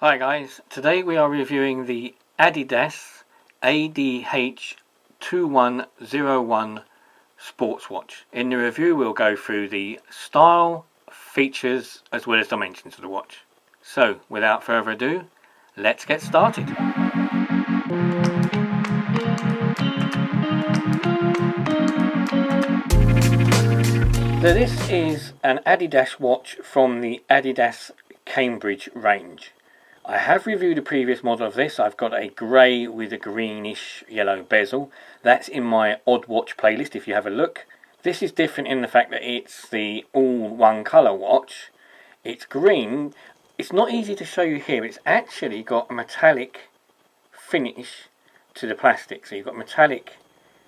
Hi guys, today we are reviewing the Adidas ADH2101 sports watch. In the review we'll go through the style, features as well as dimensions of the watch. So without further ado, let's get started. So this is an Adidas watch from the Adidas Cambridge range. I have reviewed a previous model of this. I've got a grey with a greenish yellow bezel. That's in my odd watch playlist if you have a look. This is different in the fact that it's the all one colour watch. It's green. It's not easy to show you here. It's actually got a metallic finish to the plastic. So you've got metallic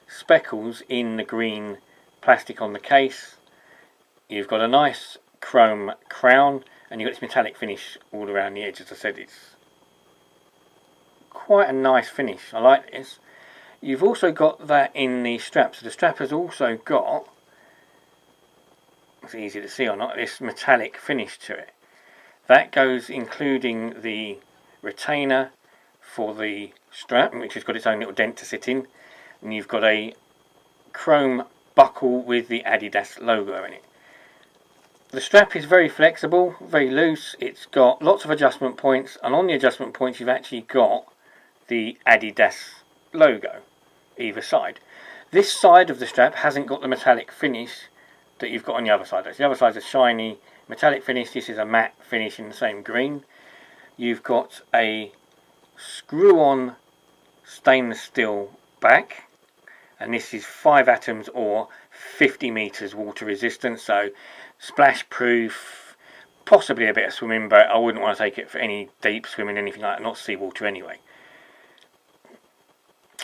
speckles in the green plastic on the case. You've got a nice chrome crown. And you've got this metallic finish all around the edge. As I said, it's quite a nice finish. I like this. You've also got that in the strap. So the strap has also got, it's easy to see or not, this metallic finish to it. That goes including the retainer for the strap, which has got its own little dent to sit in. And you've got a chrome buckle with the Adidas logo in it. The strap is very flexible, very loose. It's got lots of adjustment points, and on the adjustment points you've actually got the Adidas logo either side. This side of the strap hasn't got the metallic finish that you've got on the other side. The other side is a shiny metallic finish. This is a matte finish in the same green. You've got a screw-on stainless steel back, and this is 5 atoms or 50 meters water resistance, so splash proof, possibly a bit of swimming, but I wouldn't want to take it for any deep swimming, anything like that, not seawater anyway.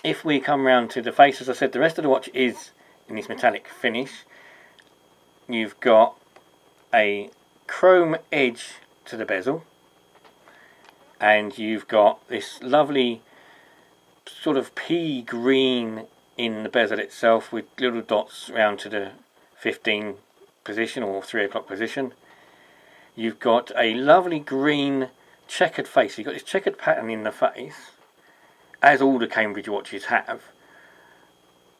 If we come round to the face, as I said, the rest of the watch is in this metallic finish. You've got a chrome edge to the bezel, and you've got this lovely sort of pea green in the bezel itself with little dots round to the 15 position or 3 o'clock position. You've got a lovely green checkered face. You've got this checkered pattern in the face, as all the Cambridge watches have,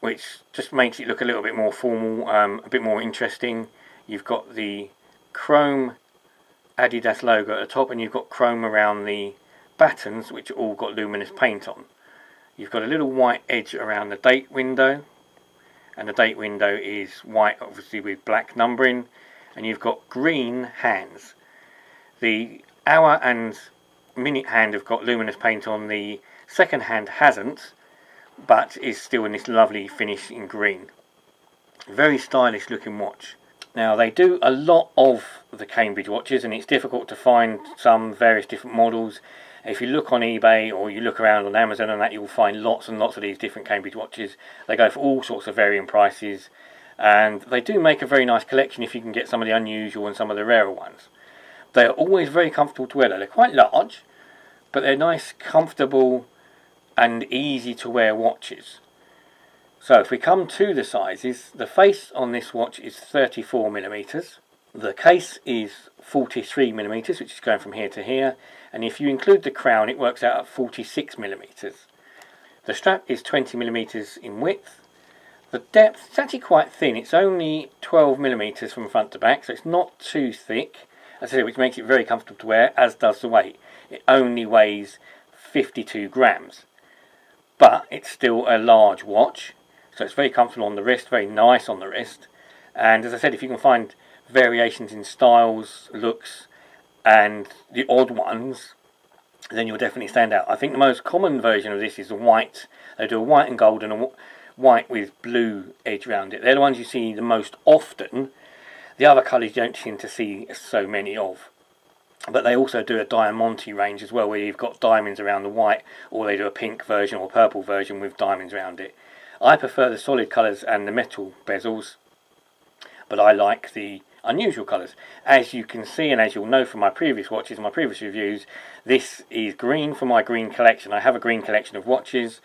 which just makes it look a little bit more formal, a bit more interesting. You've got the chrome Adidas logo at the top, and you've got chrome around the battens, which all got luminous paint on. You've got a little white edge around the date window, and the date window is white, obviously with black numbering, and you've got green hands. The hour and minute hand have got luminous paint on. The second hand hasn't, but is still in this lovely finish in green. Very stylish looking watch. Now they do a lot of the Cambridge watches, and it's difficult to find some various different models. If you look on eBay or you look around on Amazon and that, you'll find lots and lots of these different Cambridge watches. They go for all sorts of varying prices, and they do make a very nice collection if you can get some of the unusual and some of the rarer ones. They're always very comfortable to wear though. They're quite large, but they're nice, comfortable and easy to wear watches. So if we come to the sizes, the face on this watch is 34mm. The case is 43mm, which is going from here to here, and if you include the crown it works out at 46mm. The strap is 20mm in width. The depth is actually quite thin. It's only 12mm from front to back, so it's not too thick, as I said, which makes it very comfortable to wear, as does the weight. It only weighs 52 grams, but it's still a large watch, so it's very comfortable on the wrist, very nice on the wrist. And as I said, if you can find variations in styles, looks and the odd ones, then you'll definitely stand out. I think the most common version of this is the white. They do a white and gold and a white with blue edge around it. They're the ones you see the most often. The other colours you don't seem to see so many of. But they also do a diamante range as well, where you've got diamonds around the white, or they do a pink version or purple version with diamonds around it. I prefer the solid colours and the metal bezels, but I like the unusual colours. As you can see, and as you'll know from my previous watches, my previous reviews, this is green for my green collection. I have a green collection of watches.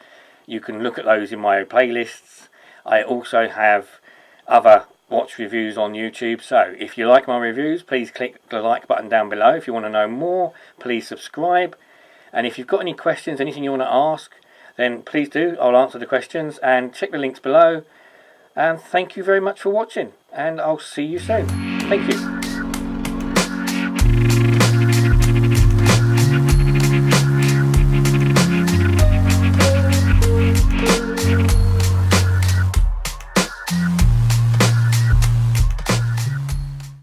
You can look at those in my playlists. I also have other watch reviews on YouTube. So if you like my reviews, please click the like button down below. If you want to know more, please subscribe. And if you've got any questions, anything you want to ask, then please do. I'll answer the questions, and check the links below. And thank you very much for watching, and I'll see you soon. Thank you.